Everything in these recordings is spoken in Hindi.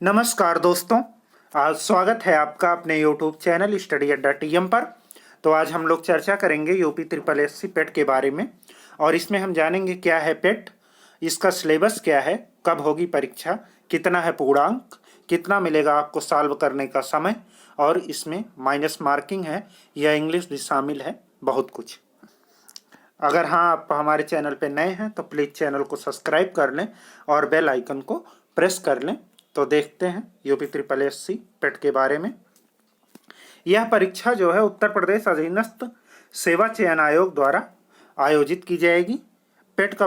नमस्कार दोस्तों। आज स्वागत है आपका अपने YouTube चैनल स्टडी अड्डा टीएम पर। तो आज हम लोग चर्चा करेंगे यूपी ट्रिपल एससी पेट के बारे में और इसमें हम जानेंगे क्या है पेट, इसका सिलेबस क्या है, कब होगी परीक्षा, कितना है पूर्णांक, कितना मिलेगा आपको सॉल्व करने का समय और इसमें माइनस मार्किंग है या इंग्लिश भी शामिल है, बहुत कुछ। अगर हाँ आप हमारे चैनल पे नए हैं तो प्लीज़ चैनल को सब्सक्राइब कर लें और बेल आइकन को प्रेस कर लें। तो देखते हैं यूपी ट्रिपल एससी पेट के बारे में। यह परीक्षा जो है उत्तर प्रदेश अधीनस्थ सेवा चयन आयोग द्वारा आयोजित की जाएगी। पेट का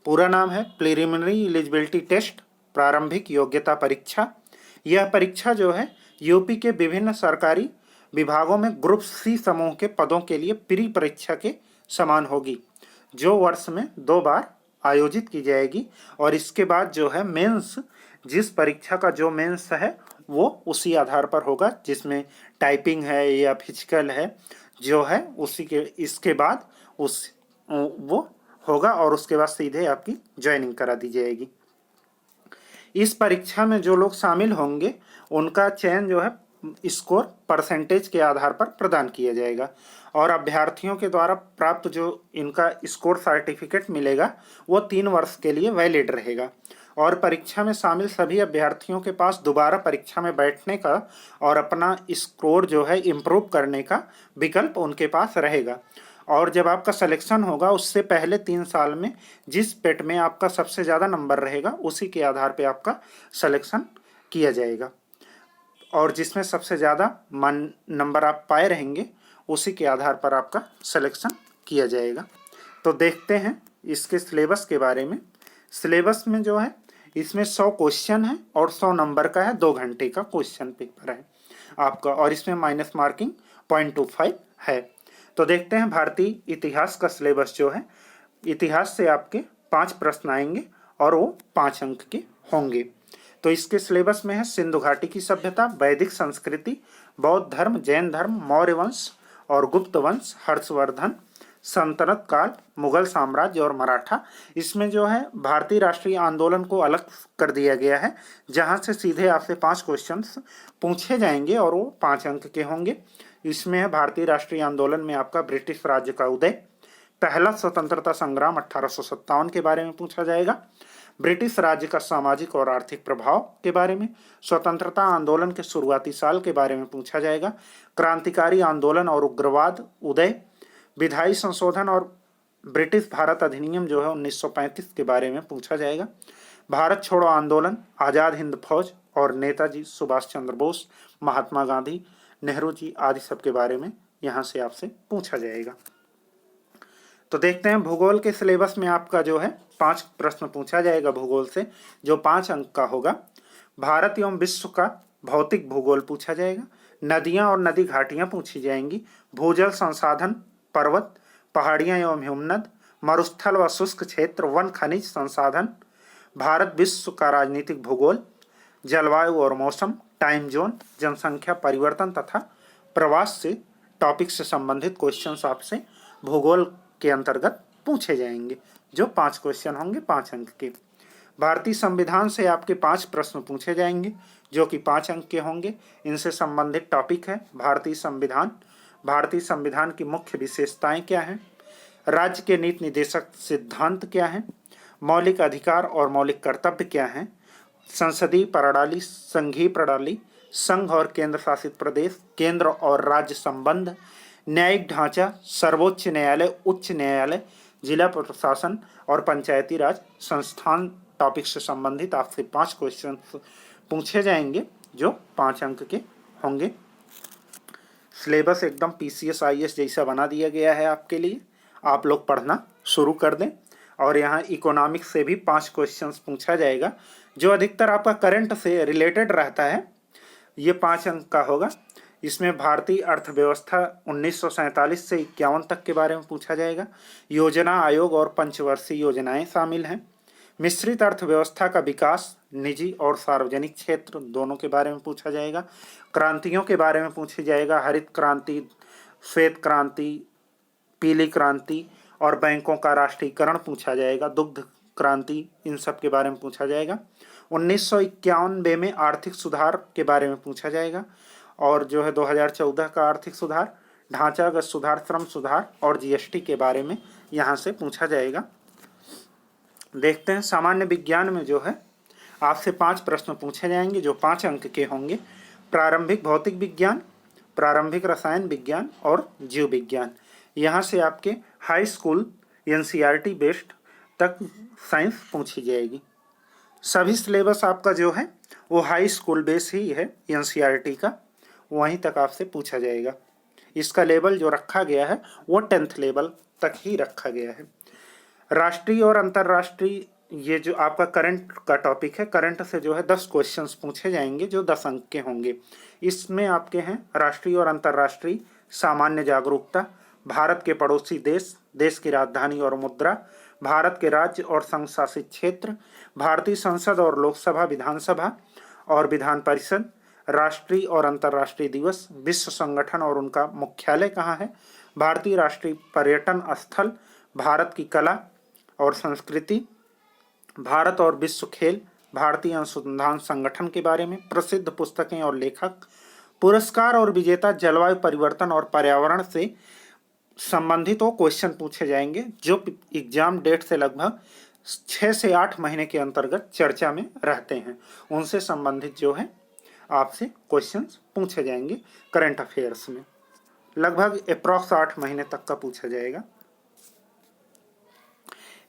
पूरा नाम है प्रिलिमिनरी एलिजिबिलिटी टेस्ट, प्रारंभिक योग्यता परीक्षा। यह परीक्षा जो है यूपी के विभिन्न सरकारी विभागों में ग्रुप सी समूह के पदों के लिए प्री परीक्षा के समान होगी, जो वर्ष में 2 बार आयोजित की जाएगी। और इसके बाद जो है मेंस, जिस परीक्षा का जो मेंस है वो उसी आधार पर होगा, जिसमें टाइपिंग है या फिजिकल है जो है उसी के इसके बाद उस वो होगा और उसके बाद सीधे आपकी ज्वाइनिंग करा दी जाएगी। इस परीक्षा में जो लोग शामिल होंगे उनका चयन जो है स्कोर परसेंटेज के आधार पर प्रदान किया जाएगा और अभ्यर्थियों के द्वारा प्राप्त जो इनका स्कोर सर्टिफिकेट मिलेगा वो 3 वर्ष के लिए वैलिड रहेगा। और परीक्षा में शामिल सभी अभ्यर्थियों के पास दोबारा परीक्षा में बैठने का और अपना स्कोर जो है इम्प्रूव करने का विकल्प उनके पास रहेगा। और जब आपका सिलेक्शन होगा उससे पहले 3 साल में जिस पेट में आपका सबसे ज़्यादा नंबर रहेगा उसी के आधार पे आपका सिलेक्शन किया जाएगा और जिसमें सबसे ज़्यादा नंबर आप पाए रहेंगे उसी के आधार पर आपका सिलेक्शन किया जाएगा। तो देखते हैं इसके सिलेबस के बारे में। सिलेबस में जो है इसमें 100 क्वेश्चन है और 100 नंबर का है, 2 घंटे का क्वेश्चन पेपर है आपका और इसमें माइनस मार्किंग 0.25 है। तो देखते हैं भारतीय इतिहास का सिलेबस जो है, इतिहास से आपके 5 प्रश्न आएंगे और वो 5 अंक के होंगे। तो इसके सिलेबस में है सिंधु घाटी की सभ्यता, वैदिक संस्कृति, बौद्ध धर्म, जैन धर्म, मौर्य वंश और गुप्त वंश, हर्षवर्धन, सल्तनत काल, मुगल साम्राज्य और मराठा। इसमें जो है भारतीय राष्ट्रीय आंदोलन को अलग कर दिया गया है, जहां से सीधे आपसे 5 क्वेश्चंस पूछे जाएंगे और वो 5 अंक के होंगे। इसमें है भारतीय राष्ट्रीय आंदोलन में आपका ब्रिटिश राज्य का उदय, पहला स्वतंत्रता संग्राम 1857 के बारे में पूछा जाएगा, ब्रिटिश राज्य का सामाजिक और आर्थिक प्रभाव के बारे में, स्वतंत्रता आंदोलन के शुरुआती साल के बारे में पूछा जाएगा, क्रांतिकारी आंदोलन और उग्रवाद उदय, विधायी संशोधन और ब्रिटिश भारत अधिनियम जो है 1935 के बारे में पूछा जाएगा, भारत छोड़ो आंदोलन, आज़ाद हिंद फौज और नेताजी सुभाष चंद्र बोस, महात्मा गांधी, नेहरू जी आदि सब के बारे में यहाँ से आपसे पूछा जाएगा। तो देखते हैं भूगोल के सिलेबस में आपका जो है 5 प्रश्न पूछा जाएगा भूगोल से, जो 5 अंक का होगा। भारत एवं विश्व का भौतिक भूगोल पूछा जाएगा, नदियां और नदी घाटियां पूछी जाएंगी, भूजल संसाधन, पर्वत, पहाड़ियां एवं हिमनद, मरुस्थल व शुष्क क्षेत्र, वन खनिज संसाधन, भारत विश्व का राजनीतिक भूगोल, जलवायु और मौसम, टाइम जोन, जनसंख्या परिवर्तन तथा प्रवास से टॉपिक से संबंधित क्वेश्चंस आपसे भूगोल के अंतर्गत पूछे जाएंगे, जो 5 क्वेश्चन होंगे 5 अंक के। भारतीय संविधान से आपके 5 प्रश्न पूछे जाएंगे जो कि 5 अंक के होंगे। इनसे संबंधित टॉपिक है भारतीय संविधान, भारतीय संविधान की मुख्य विशेषताएं क्या हैं, राज्य के नीति निर्देशक सिद्धांत क्या हैं, मौलिक अधिकार और मौलिक कर्तव्य क्या हैं, संसदीय प्रणाली, संघीय प्रणाली, संघ और केंद्र शासित प्रदेश, केंद्र और राज्य संबंध, न्यायिक ढांचा, सर्वोच्च न्यायालय, उच्च न्यायालय, जिला प्रशासन और पंचायती राज संस्थान टॉपिक से संबंधित आपसे 5 क्वेश्चन पूछे जाएंगे जो 5 अंक के होंगे। सिलेबस एकदम पीसीएस आईएएस जैसा बना दिया गया है आपके लिए, आप लोग पढ़ना शुरू कर दें। और यहाँ इकोनॉमिक्स से भी 5 क्वेश्चंस पूछा जाएगा जो अधिकतर आपका करंट से रिलेटेड रहता है, ये 5 अंक का होगा। इसमें भारतीय अर्थव्यवस्था 1947 से 51 तक के बारे में पूछा जाएगा, योजना आयोग और पंचवर्षीय योजनाएं शामिल हैं, मिश्रित अर्थव्यवस्था का विकास, निजी और सार्वजनिक क्षेत्र दोनों के बारे में पूछा जाएगा, क्रांतियों के बारे में पूछा जाएगा, हरित क्रांति, श्वेत क्रांति, पीली क्रांति और बैंकों का राष्ट्रीयकरण पूछा जाएगा, दुग्ध क्रांति, इन सब के बारे में पूछा जाएगा। 1991 में आर्थिक सुधार के बारे में पूछा जाएगा, और जो है 2014 का आर्थिक सुधार, ढांचागत सुधार, श्रम सुधार और जीएसटी के बारे में यहाँ से पूछा जाएगा। देखते हैं सामान्य विज्ञान में जो है आपसे 5 प्रश्न पूछे जाएंगे जो 5 अंक के होंगे। प्रारंभिक भौतिक विज्ञान, प्रारंभिक रसायन विज्ञान और जीव विज्ञान। यहाँ से आपके हाई स्कूल एनसीईआरटी बेस्ड तक साइंस पूछी जाएगी। सभी सिलेबस आपका जो है वो हाई स्कूल बेस ही है एनसीईआरटी का, वहीं तक आपसे पूछा जाएगा। इसका लेवल जो रखा गया है वो 10th लेवल तक ही रखा गया है। राष्ट्रीय और अंतर्राष्ट्रीय, ये जो आपका करंट का टॉपिक है, करंट से जो है 10 क्वेश्चंस पूछे जाएंगे जो 10 अंक के होंगे। इसमें आपके हैं राष्ट्रीय और अंतर्राष्ट्रीय, सामान्य जागरूकता, भारत के पड़ोसी देश, देश की राजधानी और मुद्रा, भारत के राज्य और संघ शासित क्षेत्र, भारतीय संसद और लोकसभा, विधानसभा और विधान परिषद, राष्ट्रीय और अंतर्राष्ट्रीय दिवस, विश्व संगठन और उनका मुख्यालय कहाँ है, भारतीय राष्ट्रीय पर्यटन स्थल, भारत की कला और संस्कृति, भारत और विश्व खेल, भारतीय अनुसंधान संगठन के बारे में, प्रसिद्ध पुस्तकें और लेखक, पुरस्कार और विजेता, जलवायु परिवर्तन और पर्यावरण से संबंधित वो क्वेश्चन पूछे जाएंगे जो एग्जाम डेट से लगभग 6 से 8 महीने के अंतर्गत चर्चा में रहते हैं। उनसे संबंधित जो है आपसे क्वेश्चंस पूछे जाएंगे। करंट अफेयर्स में लगभग अप्रॉक्स 8 महीने तक का पूछा जाएगा।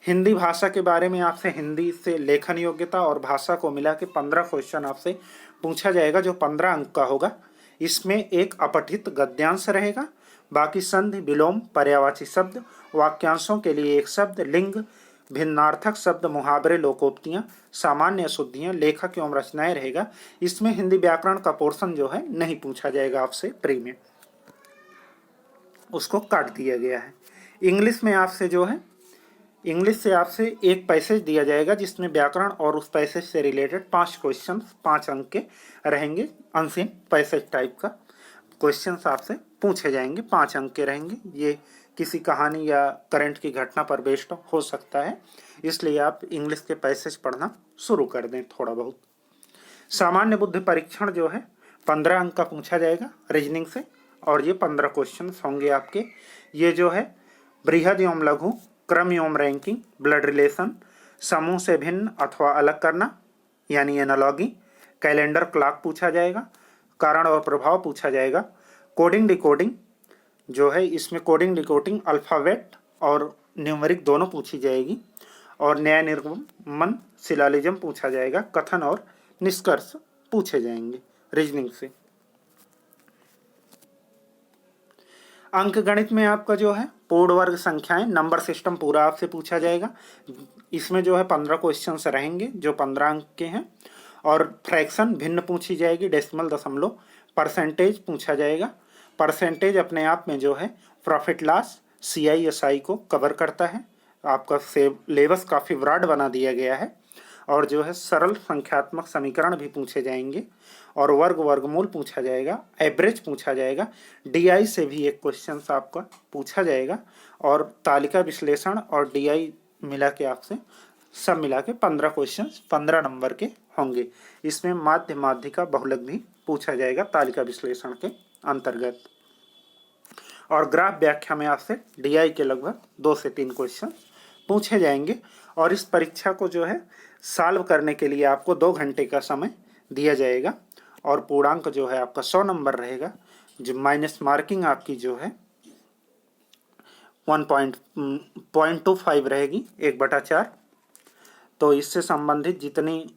हिंदी भाषा के बारे में आपसे हिंदी से लेखन योग्यता और भाषा को मिला के 15 क्वेश्चन आपसे पूछा जाएगा जो 15 अंक का होगा। इसमें एक अपठित गद्यांश रहेगा, बाकी संधि, विलोम, पर्यायवाची शब्द, वाक्यांशों के लिए एक शब्द, लिंग, भिन्नार्थक शब्द, मुहावरे, लोकोक्तियाँ, सामान्य अशुद्धियाँ, लेखक एवं रचनाएं रहेगा। इसमें हिंदी व्याकरण का पोर्शन जो है नहीं पूछा जाएगा आपसे प्री में, उसको काट दिया गया है। इंग्लिश में आपसे जो है इंग्लिश से आपसे एक पैसेज दिया जाएगा जिसमें व्याकरण और उस पैसेज से रिलेटेड 5 क्वेश्चन 5 अंक के रहेंगे। अनसीन पैसेज टाइप का क्वेश्चंस आपसे पूछे जाएंगे, 5 अंक के रहेंगे। ये किसी कहानी या करंट की घटना पर बेस्ड हो सकता है, इसलिए आप इंग्लिश के पैसेज पढ़ना शुरू कर दें थोड़ा बहुत। सामान्य बुद्धि परीक्षण जो है 15 अंक का पूछा जाएगा रीजनिंग से, और ये 15 क्वेश्चन होंगे आपके। ये जो है बृहद एवं लघु, क्रम एवं रैंकिंग, ब्लड रिलेशन, समूह से भिन्न अथवा अलग करना यानी एनालॉगी, कैलेंडर क्लॉक पूछा जाएगा, कारण और प्रभाव पूछा जाएगा, कोडिंग डिकोडिंग जो है इसमें कोडिंग डिकोडिंग अल्फ़ाबेट और न्यूमेरिक दोनों पूछी जाएगी, और न्याय निर्गमन सिलालिज्म पूछा जाएगा, कथन और निष्कर्ष पूछे जाएंगे रीजनिंग से। अंक गणित में आपका जो है पूर्ण वर्ग संख्याएं, नंबर सिस्टम पूरा आपसे पूछा जाएगा। इसमें जो है 15 क्वेश्चंस रहेंगे जो 15 अंक के हैं, और फ्रैक्शन भिन्न पूछी जाएगी, डेसिमल, दशमलव, परसेंटेज पूछा जाएगा। परसेंटेज अपने आप में जो है प्रॉफिट लॉस, CISI को कवर करता है। आपका सिलेबस काफ़ी ब्रॉड बना दिया गया है, और जो है सरल संख्यात्मक समीकरण भी पूछे जाएंगे, और वर्ग वर्गमूल पूछा जाएगा, एवरेज पूछा जाएगा, DI से भी एक क्वेश्चन आपका पूछा जाएगा, और तालिका विश्लेषण और DI मिला के आपसे सब मिला के 15 क्वेश्चन 15 नंबर के होंगे। इसमें माध्य माध्यिका बहुलक भी पूछा जाएगा तालिका विश्लेषण के अंतर्गत, और ग्राफ व्याख्या में आपसे DI के लगभग 2 से 3 क्वेश्चन पूछे जाएंगे। और इस परीक्षा को जो है सॉल्व करने के लिए आपको 2 घंटे का समय दिया जाएगा, और पूर्णांक जो है आपका 100 नंबर रहेगा, जो माइनस मार्किंग आपकी जो है 1.25 रहेगी 1/4। तो इससे संबंधित जितनी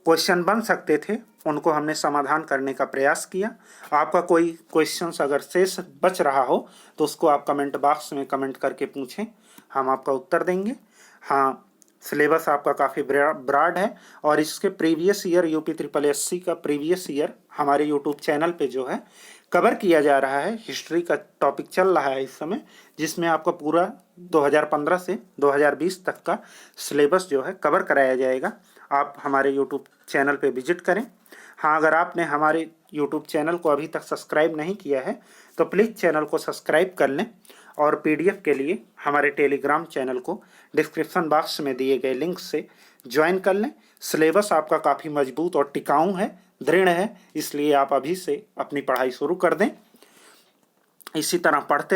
क्वेश्चन बन सकते थे उनको हमने समाधान करने का प्रयास किया। आपका कोई क्वेश्चन अगर शेष बच रहा हो तो उसको आप कमेंट बॉक्स में कमेंट करके पूछें, हम आपका उत्तर देंगे। हाँ, सिलेबस आपका काफ़ी ब्रॉड है, और इसके प्रीवियस ईयर UPSSC का प्रीवियस ईयर हमारे यूट्यूब चैनल पे जो है कवर किया जा रहा है। हिस्ट्री का टॉपिक चल रहा है इस समय, जिसमें आपका पूरा 2015 से 2020 तक का सिलेबस जो है कवर कराया जाएगा। आप हमारे यूट्यूब चैनल पे विजिट करें। हाँ, अगर आपने हमारे यूट्यूब चैनल को अभी तक सब्सक्राइब नहीं किया है तो प्लीज़ चैनल को सब्सक्राइब कर लें, और PDF के लिए हमारे टेलीग्राम चैनल को डिस्क्रिप्शन बॉक्स में दिए गए लिंक से ज्वाइन कर लें, सिलेबस आपका काफ़ी मजबूत और टिकाऊ है, दृढ़ है, इसलिए आप अभी से अपनी पढ़ाई शुरू कर दें। इसी तरह पढ़ते